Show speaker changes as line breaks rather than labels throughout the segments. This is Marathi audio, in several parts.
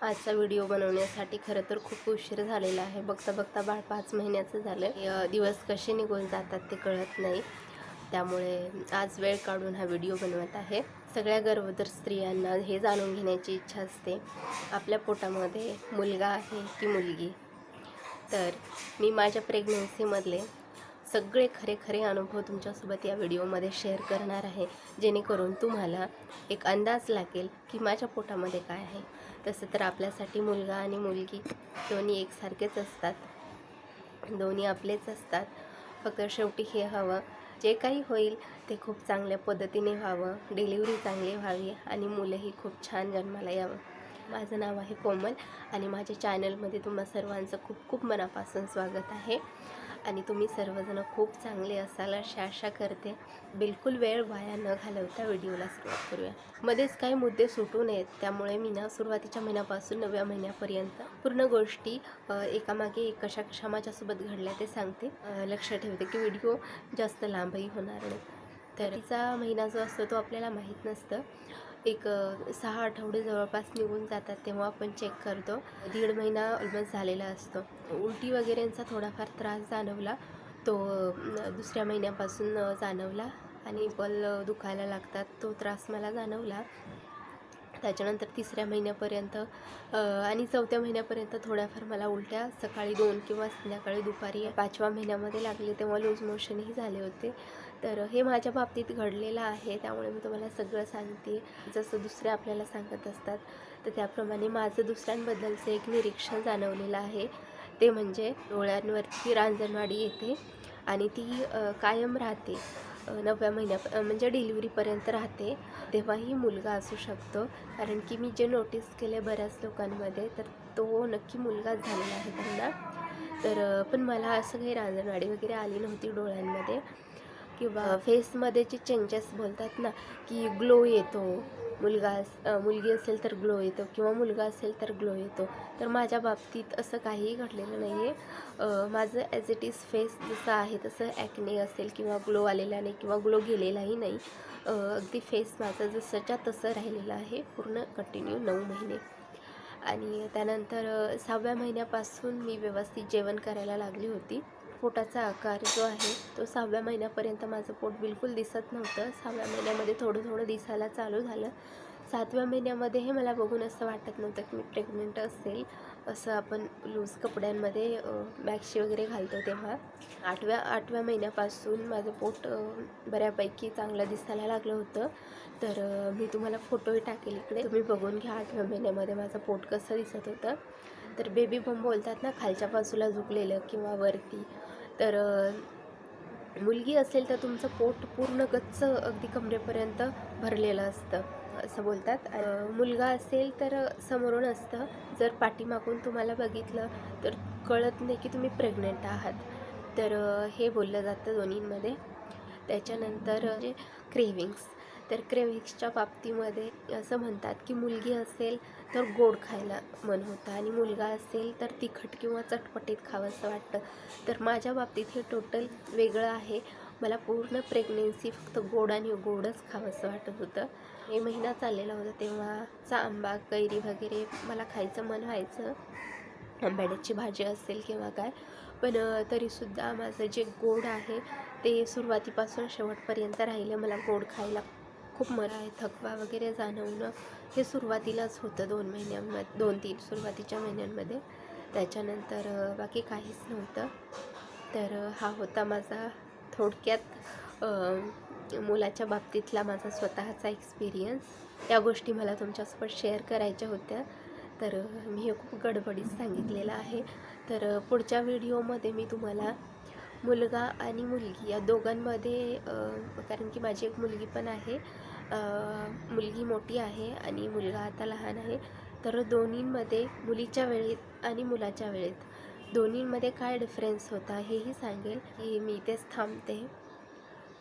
आजचा व्हिडिओ बनवण्यासाठी खरं तर खूप उशीर झालेला आहे. बघता बघता बाळ 5 महिन्याचं झालं. दिवस कसे निघून जातात ते कळत नाही. त्यामुळे आज वेळ काढून हा व्हिडिओ बनवत आहे. सगळ्या गरोदर स्त्रियांना हे जाणून घेण्याची इच्छा असते, आपल्या पोटामध्ये मुलगा आहे की मुलगी. तर मी माझ्या प्रेग्नन्सीमधले सगळे खरे अनुभव तुमच्यासोबत या व्हिडिओमध्ये शेअर करणार आहे, जेणेकरून तुम्हाला एक अंदाज लागेल की माझ्या पोटामध्ये काय आहे. तसं तर आपल्यासाठी मुलगा आणि मुलगी दोन्ही एकसारखेच असतात, दोन्ही आपलेच असतात. फक्त शेवटी हे हवं, जे काही होईल ते खूप चांगल्या पद्धतीने व्हावं, डिलिव्हरी चांगली व्हावी आणि मुलंही खूप छान जन्माला यावं. माझं नाव आहे कोमल आणि माझ्या चॅनलमध्ये तुम्हा सर्वांचं खूप मनापासून स्वागत आहे. आणि तुम्ही सर्वजण खूप चांगले असाल अशी आशा करते. बिलकुल वेळ वाया न घालवता व्हिडिओला सुरुवात करूया. मध्येच काही मुद्दे सुटू नयेत, त्यामुळे मी सुरुवातीच्या महिन्यापासून 9व्या महिन्यापर्यंत पूर्ण गोष्टी एकामागे एक कशा माझ्यासोबत घडल्या ते सांगते. लक्ष ठेवते की व्हिडिओ जास्त लांबही होणार नाही. तर तिचा महिना जो असतो तो आपल्याला माहीत नसतं. एक 6 आठवडे जवळपास निघून जातात तेव्हा आपण चेक करतो. 1.5 महिना ऑलमोस्ट झालेला असतो. उलटी वगैरेंचा थोडाफार त्रास जाणवला, तो दुसऱ्या महिन्यापासून जाणवला आणि बल दुखायला लागतात, तो त्रास मला जाणवला. त्याच्यानंतर 3ऱ्या महिन्यापर्यंत आणि 4थ्या महिन्यापर्यंत थोड्याफार मला उलट्या सकाळी 2 किंवा संध्याकाळी दुपारी 5व्या महिन्यामध्ये लागले, तेव्हा लूज मोशनही झाले होते. तर हे माझ्या बाबतीत घडलेलं आहे, त्यामुळे मी तुम्हाला सगळं सांगते. जसं दुसरे आपल्याला सांगत असतात तर त्याप्रमाणे माझं दुसऱ्यांबद्दलचं एक निरीक्षण जाणवलेलं आहे. ते म्हणजे डोळ्यांवरती रांजणवाडी येते आणि ती कायम राहते. 9व्या महिन्या म्हणजे डिलिव्हरीपर्यंत राहते. तेव्हाही मुलगा असू शकतो, कारण की मी जे नोटीस केले बऱ्याच लोकांमध्ये तर तो नक्की मुलगाच झालेला आहे त्यांना. तर पण मला असं काही रांजणवाडी वगैरे आली नव्हती डोळ्यांमध्ये किंवा फेसमध्ये जे चेंजेस बोलतात ना, की ग्लो येतो, मुलगी असेल तर ग्लो येतो किंवा मुलगा असेल तर ग्लो येतो. तर माझ्या बाबतीत असं काहीही घडलेलं नाही आहे. माझं ॲज इट इज फेस जसं आहे तसं ॲक्ने असेल किंवा ग्लो आलेला नाही किंवा ग्लो गेलेलाही नाही. अगदी फेस माझं जसंच्या तसं राहिलेलं आहे पूर्ण कंटिन्यू 9 महिने. आणि त्यानंतर 6व्या महिन्यापासून मी व्यवस्थित जेवण करायला लागली होती. पोटाचा आकार जो आहे तो 6व्या महिन्यापर्यंत माझं पोट बिलकुल दिसत नव्हतं. 6व्या महिन्यामध्ये थोडं दिसायला चालू झालं. 7व्या महिन्यामध्ये हे मला बघून असं वाटत नव्हतं की मी प्रेग्नंट असेल. असं आपण लूज कपड्यांमध्ये मॅक्सी वगैरे घालतो तेव्हा. 8व्या महिन्यापासून माझं पोट बऱ्यापैकी चांगलं दिसायला लागलं होतं. तर मी तुम्हाला फोटोही टाकेल इकडे, तुम्ही बघून घ्या 8व्या महिन्यामध्ये माझं पोट कसं दिसत होतं. तर बेबी बंप बोलतात ना, खालच्या बाजूला झुकलेलं किंवा वरती. तर मुलगी असेल तर तुमचं पोट पूर्ण गच्च अगदी कमरेपर्यंत भरलेलं असतं असं बोलतात. मुलगा असेल तर समोरून असतं. जर पाठीमागून तुम्हाला बघितलं तर कळत नाही की तुम्ही प्रेग्नंट आहात. तर हे बोललं जातं दोन्हींमध्ये. त्याच्यानंतर म्हणजे तर क्रेव्हिंग्सच्या बाबतीमध्ये असं म्हणतात की मुलगी असेल तर गोड खायला मन होतं आणि मुलगा असेल तर तिखट किंवा चटपटीत खावंसं वाटतं. तर माझ्या बाबतीत हे टोटल वेगळं आहे. मला पूर्ण प्रेग्नेन्सी फक्त गोड आणि गोडच खावंसं वाटत होतं. मे महिना चाललेला होता तेव्हाचा आंबा, कैरी वगैरे मला खायचं मन व्हायचं, आंबाड्याची भाजी असेल किंवा काय. पण तरीसुद्धा माझं जे गोड आहे ते सुरुवातीपासून शेवटपर्यंत राहिलं. मला गोड खायला खूप आहे. थकवा वगैरे जाणवणं हे सुरुवातीलाच होतं 2-3 सुरुवातीच्या महिन्यांमध्ये. त्याच्यानंतर बाकी काहीच नव्हतं. तर हा होता माझा थोडक्यात मुलाच्या बाबतीतला माझा स्वतःचा एक्सपिरियन्स. या गोष्टी मला तुमच्यासोबत शेअर करायच्या होत्या, तर मी हे खूप गडबडीत सांगितलेलं आहे. तर पुढच्या व्हिडिओमध्ये मी तुम्हाला मुलगा आणि मुलगी या दोघांमध्ये, कारण की माझी एक मुलगी पण आहे, मुलगी मोठी आहे आणि मुलगा आता लहान आहे. तर दोन्हींमध्ये मुलीच्या वेळेत आणि मुलाच्या वेळेत दोन्हींमध्ये काय डिफरन्स होता हेही सांगेल. की मी इथेच थांबते.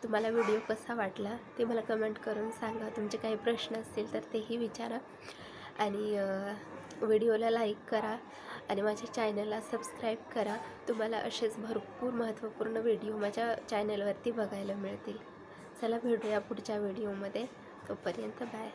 तुम्हाला व्हिडिओ कसा वाटला ते मला कमेंट करून सांगा. तुमचे काही प्रश्न असतील तर तेही विचारा आणि व्हिडिओला लाईक करा आणि माझ्या चॅनलला सबस्क्राईब करा. तुम्हाला असेच भरपूर महत्त्वपूर्ण व्हिडिओ माझ्या चॅनलवरती बघायला मिळतील. चला भेटूया पुढच्या व्हिडिओमध्ये. तोपर्यंत बाय.